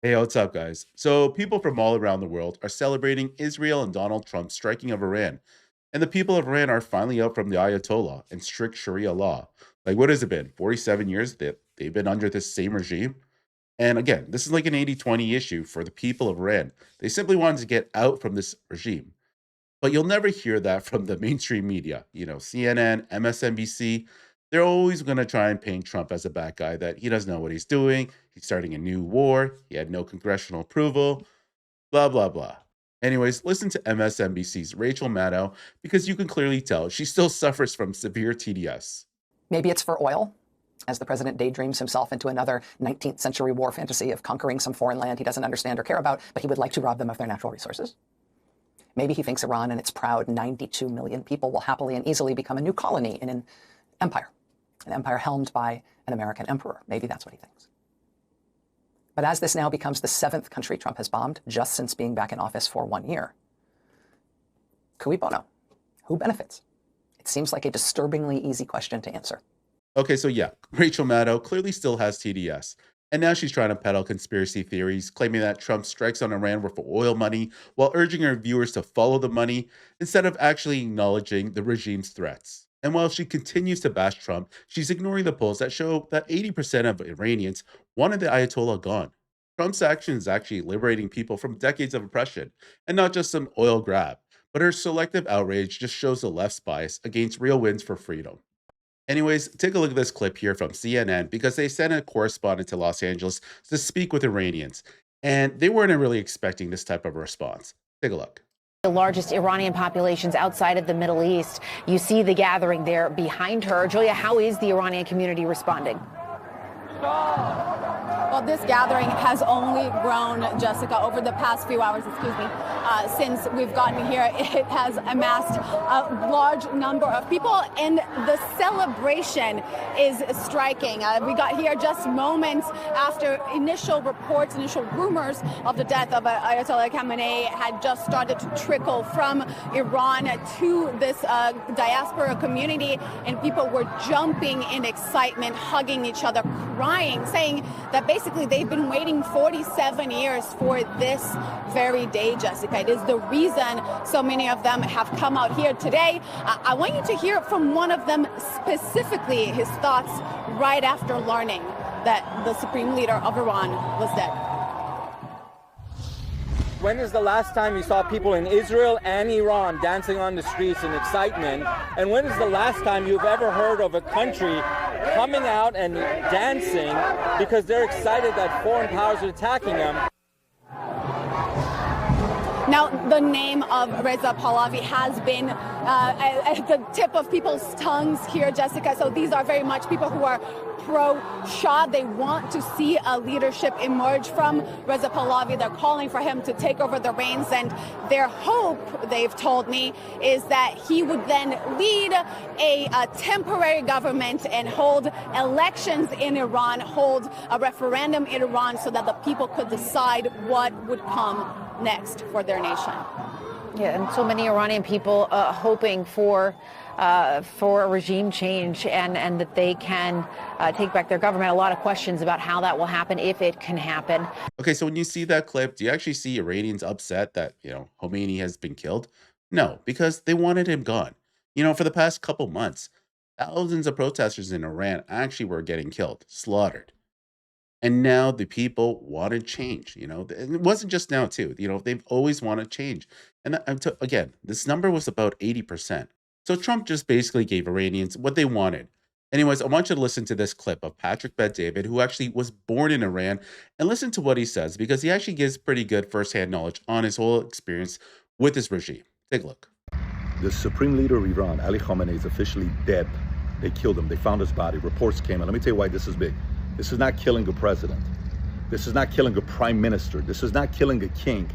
Hey, what's up, guys? So, people from all around the world are celebrating Israel and Donald Trump's striking of Iran. And the people of Iran are finally out from the Ayatollah and strict Sharia law. Like, what has it been? 47 years that they've been under this same regime? And again, this is like an 80-20 issue for the people of Iran. They simply wanted to get out from this regime. But you'll never hear that from the mainstream media. CNN, MSNBC, they're always going to try and paint Trump as a bad guy, that he doesn't know what he's doing. He's starting a new war. He had no congressional approval, blah, blah, blah. Anyways, listen to MSNBC's Rachel Maddow because you can clearly tell she still suffers from severe TDS. Maybe it's for oil, as the president daydreams himself into another 19th century war fantasy of conquering some foreign land he doesn't understand or care about, but he would like to rob them of their natural resources. Maybe he thinks Iran and its proud 92 million people will happily and easily become a new colony in an empire helmed by an American emperor. Maybe that's what he thinks. But as this now becomes the seventh country Trump has bombed just since being back in office for 1 year, cui bono? Who benefits? It seems like a disturbingly easy question to answer. Okay, so yeah, Rachel Maddow clearly still has TDS. And now she's trying to peddle conspiracy theories, claiming that Trump strikes on Iran were for oil money, while urging her viewers to follow the money instead of actually acknowledging the regime's threats. And while she continues to bash Trump, she's ignoring the polls that show that 80% of Iranians wanted the Ayatollah gone. Trump's action is actually liberating people from decades of oppression, and not just some oil grab. But her selective outrage just shows the left's bias against real wins for freedom. Anyways, take a look at this clip here from CNN because they sent a correspondent to Los Angeles to speak with Iranians, and they weren't really expecting this type of response. Take a look. The largest Iranian populations outside of the Middle East. You see the gathering there behind her. Julia, how is the Iranian community responding? Well, this gathering has only grown, Jessica, over the past few hours, since we've gotten here. It has amassed a large number of people, and the celebration is striking. We got here just moments after initial reports, initial rumors of the death of Ayatollah Khamenei had just started to trickle from Iran to this diaspora community, and people were jumping in excitement, hugging each other, crying, saying that basically they've been waiting 47 years for this very day, Jessica. It is the reason so many of them have come out here today. I want you to hear from one of them specifically his thoughts right after learning that the supreme leader of Iran was dead. When is the last time you saw people in Israel and Iran dancing on the streets in excitement? And when is the last time you've ever heard of a country coming out and dancing because they're excited that foreign powers are attacking them? Now, the name of Reza Pahlavi has been at the tip of people's tongues here, Jessica. So these are very much people who are pro-Shah. They want to see a leadership emerge from Reza Pahlavi. They're calling for him to take over the reins. And their hope, they've told me, is that he would then lead a temporary government and hold elections in Iran, hold a referendum in Iran so that the people could decide what would come next for their nation. Yeah, and so many Iranian people hoping for a regime change and that they can take back their government. A lot of questions about how that will happen, if it can happen. Okay, so when you see that clip, do you actually see Iranians upset that, Khomeini has been killed? No, because they wanted him gone. For the past couple months, thousands of protesters in Iran actually were getting killed, slaughtered. And now the people wanted change, and it wasn't just now too, they've always wanted change. And again, this number was about 80%. So Trump just basically gave Iranians what they wanted. Anyways, I want you to listen to this clip of Patrick Bet-David, who actually was born in Iran, and listen to what he says, because he actually gives pretty good firsthand knowledge on his whole experience with this regime. Take a look. The supreme leader of Iran, Ali Khamenei, is officially dead. They killed him. They found his body. Reports came in. Let me tell you why this is big. This is not killing a president. This is not killing a prime minister. This is not killing a king.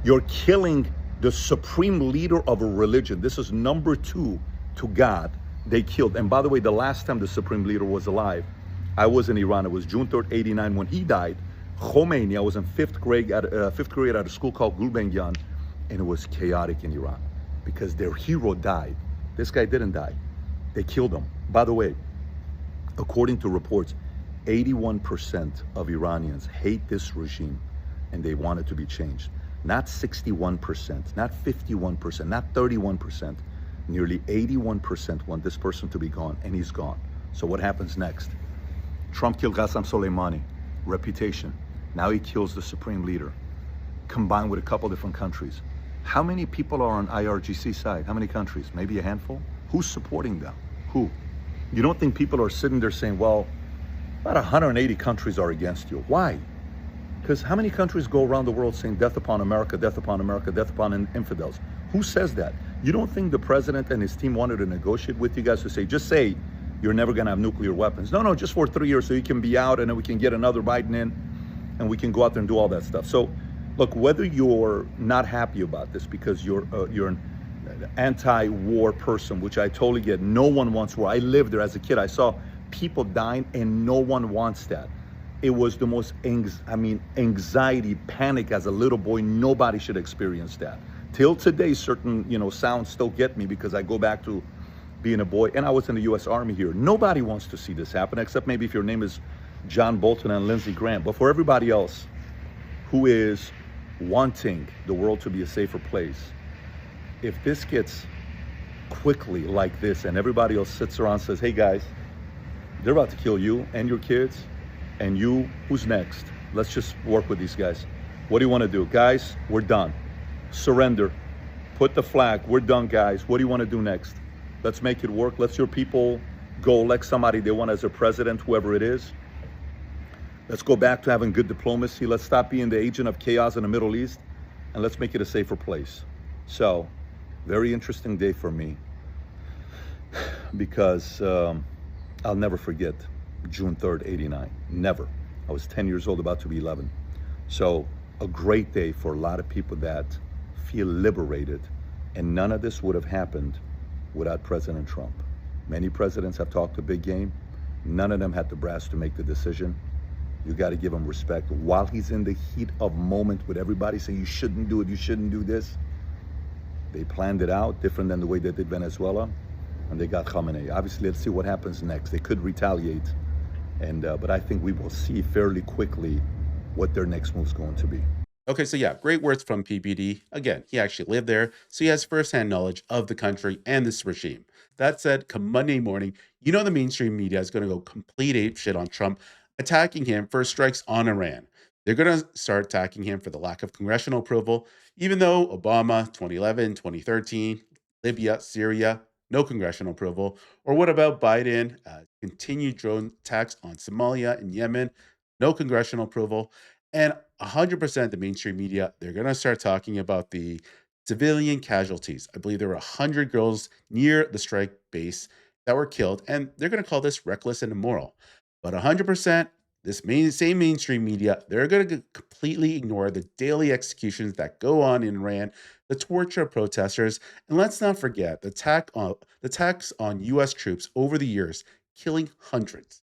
You're killing the supreme leader of a religion. This is number 2 to God. They killed. And by the way, the last time the supreme leader was alive, I was in Iran. It was June 3rd, 89. When he died, Khomeini, I was in fifth grade at a school called Gulbenkian, and it was chaotic in Iran because their hero died. This guy didn't die. They killed him. By the way, according to reports, 81% of Iranians hate this regime. and they want it to be changed. Not 61%, not 51%, not 31%. Nearly 81% want this person to be gone, and he's gone. So what happens next? Trump killed Qasem Soleimani, reputation. Now he kills the supreme leader, combined with a couple different countries. How many people are on IRGC side? How many countries? Maybe a handful? Who's supporting them? Who? You don't think people are sitting there saying, well, about 180 countries are against you. Why? Because how many countries go around the world saying death upon America, death upon America, death upon infidels? Who says that? You don't think the president and his team wanted to negotiate with you guys to say, just say you're never going to have nuclear weapons? No, just for 3 years so you can be out and then we can get another Biden in and we can go out there and do all that stuff. So look, whether you're not happy about this because you're an anti-war person, which I totally get. No one wants war. I lived there as a kid. I saw people dying and no one wants that. It was the most anxiety, panic as a little boy. Nobody should experience that. Till today, certain sounds still get me because I go back to being a boy, and I was in the U.S. Army here. Nobody wants to see this happen, except maybe if your name is John Bolton and Lindsey Graham. But for everybody else who is wanting the world to be a safer place, if this gets quickly like this and everybody else sits around and says, hey guys, they're about to kill you and your kids, and you, who's next? Let's just work with these guys. What do you want to do? Guys, we're done. Surrender. Put the flag. We're done, guys. What do you want to do next? Let's make it work. Let your people go elect somebody they want as their president, whoever it is. Let's go back to having good diplomacy. Let's stop being the agent of chaos in the Middle East, and let's make it a safer place. So, very interesting day for me because I'll never forget June 3rd, 89. Never. I was 10 years old, about to be 11. So a great day for a lot of people that feel liberated, and none of this would have happened without President Trump. Many presidents have talked a big game. None of them had the brass to make the decision. You got to give him respect. While he's in the heat of moment with everybody saying you shouldn't do it, you shouldn't do this, they planned it out different than the way they did Venezuela, and they got Khamenei. Obviously, let's see what happens next. They could retaliate, but I think we will see fairly quickly what their next move is going to be. Okay, so yeah, great words from PPD. Again, he actually lived there, so he has firsthand knowledge of the country and this regime. That said, come Monday morning, the mainstream media is going to go complete apeshit on Trump, attacking him for strikes on Iran. They're going to start attacking him for the lack of congressional approval, even though Obama, 2011, 2013, Libya, Syria, no congressional approval. Or what about Biden? Continued drone attacks on Somalia and Yemen, no congressional approval. And 100% the mainstream media, they're going to start talking about the civilian casualties. I believe there were 100 girls near the strike base that were killed, and they're going to call this reckless and immoral. But 100%, this same mainstream media, they're going to completely ignore the daily executions that go on in Iran, the torture of protesters, and let's not forget the attacks on U.S. troops over the years, killing hundreds.